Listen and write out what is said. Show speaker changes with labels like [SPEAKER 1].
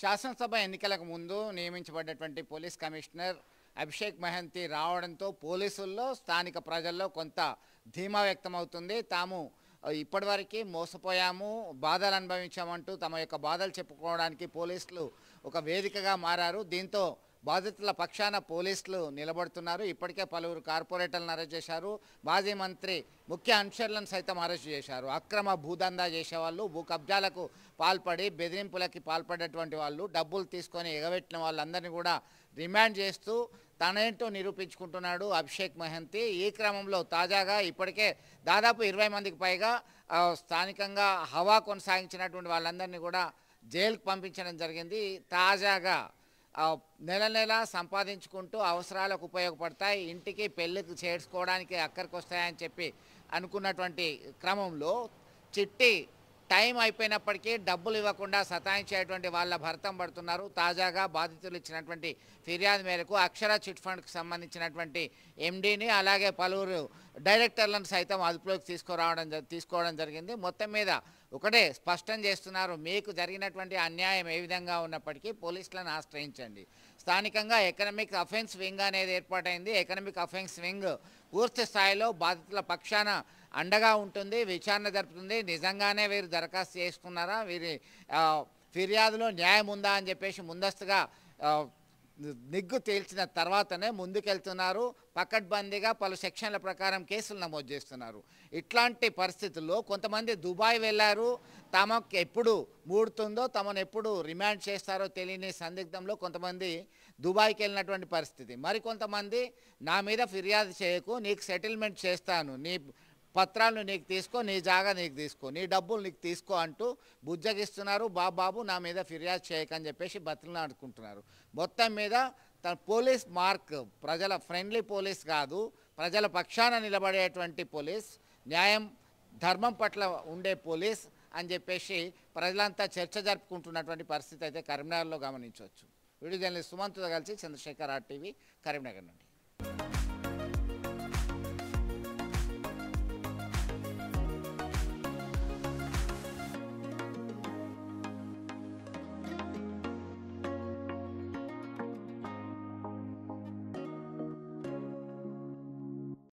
[SPEAKER 1] శాసనసభ ఎన్నికలకు ముందు నియమించబడ్డటువంటి పోలీస్ కమిషనర్ అభిషేక్ మహంతి రావడంతో పోలీసుల్లో స్థానిక ప్రజల్లో కొంత ధీమా వ్యక్తమవుతుంది. తాము ఇప్పటివరకు మోసపోయాము, బాధలు అనుభవించామంటూ తమ యొక్క బాధలు చెప్పుకోవడానికి పోలీసులు ఒక వేదికగా మారారు. దీంతో బాధితుల పక్షాన పోలీసులు నిలబడుతున్నారు. ఇప్పటికే పలువురు కార్పొరేటర్లను అరెస్ట్ చేశారు. మాజీ మంత్రి ముఖ్య అనుచరులను సైతం అరెస్ట్ చేశారు. అక్రమ భూదందా చేసేవాళ్ళు, భూ కబ్జాలకు పాల్పడి బెదిరింపులకి పాల్పడేటువంటి వాళ్ళు, డబ్బులు తీసుకొని ఎగబెట్టిన వాళ్ళందరినీ కూడా రిమాండ్ చేస్తూ తనేంటో నిరూపించుకుంటున్నాడు అభిషేక్ మహంతి. ఈ క్రమంలో తాజాగా ఇప్పటికే దాదాపు 20 మందికి పైగా స్థానికంగా హవా కొనసాగించినటువంటి వాళ్ళందరినీ కూడా జైలుకు పంపించడం జరిగింది. తాజాగా నెల నెల సంపాదించుకుంటూ అవసరాలకు ఉపయోగపడతాయి, ఇంటికి పెళ్ళికి చేసుకోవడానికి అక్కడికి వస్తాయని చెప్పి అనుకున్నటువంటి క్రమంలో చిట్టి టైం అయిపోయినప్పటికీ డబ్బులు ఇవ్వకుండా సతాయించేటువంటి వాళ్ళ భర్తం పడుతున్నారు. తాజాగా బాధితులు ఇచ్చినటువంటి ఫిర్యాదు మేరకు అక్షర చిట్ ఫండ్కి సంబంధించినటువంటి ఎండీని అలాగే పలువురు డైరెక్టర్లను సైతం అదుపులోకి తీసుకోవడం జరిగింది. మొత్తం మీద ఒకటే స్పష్టం చేస్తున్నారు, మీకు జరిగినటువంటి అన్యాయం ఏ విధంగా ఉన్నప్పటికీ పోలీసులను ఆశ్రయించండి. స్థానికంగా ఎకనామిక్ అఫెన్స్ వింగ్ అనేది ఏర్పాటైంది. ఎకనామిక్ అఫెన్స్ వింగ్ పూర్తి స్థాయిలో బాధితుల పక్షాన అండగా ఉంటుంది, విచారణ జరుపుతుంది. నిజంగానే వీరు దరఖాస్తు చేసుకున్నారా, వీరి ఫిర్యాదులో న్యాయం ఉందా అని చెప్పేసి ముందస్తుగా నిగ్గు తేల్చిన తర్వాతనే ముందుకెళ్తున్నారు. పకడ్బందీగా పలు సెక్షన్ల ప్రకారం కేసులు నమోదు చేస్తున్నారు. ఇట్లాంటి పరిస్థితుల్లో కొంతమంది దుబాయ్ వెళ్ళారు, తమకు ఎప్పుడు మూడుతుందో తమను ఎప్పుడు రిమాండ్ చేస్తారో తెలియని సందిగ్ధంలో కొంతమంది దుబాయ్కి వెళ్ళినటువంటి పరిస్థితి. మరికొంతమంది నా మీద ఫిర్యాదు చేయకు, నీకు సెటిల్మెంట్ చేస్తాను, నీ పత్రాలను నీకు తీసుకో, నీ జాగా నీకు తీసుకో, నీ డబ్బులు నీకు తీసుకో అంటూ బుజ్జగిస్తున్నారు. బాబు నా మీద ఫిర్యాదు చేయకని చెప్పేసి బతులను ఆడుకుంటున్నారు. మొత్తం మీద తన పోలీస్ మార్క్ ప్రజల ఫ్రెండ్లీ పోలీస్ కాదు, ప్రజల పక్షాన నిలబడేటువంటి పోలీస్, న్యాయం ధర్మం పట్ల ఉండే పోలీస్ అని చెప్పేసి ప్రజలంతా చర్చ జరుపుకుంటున్నటువంటి పరిస్థితి అయితే కరీంనగర్లో గమనించవచ్చు. వీడియో జర్నలిస్ట్ సుమంత్తో కలిసి చంద్రశేఖర్ RTV కరీంనగర్ నుండి.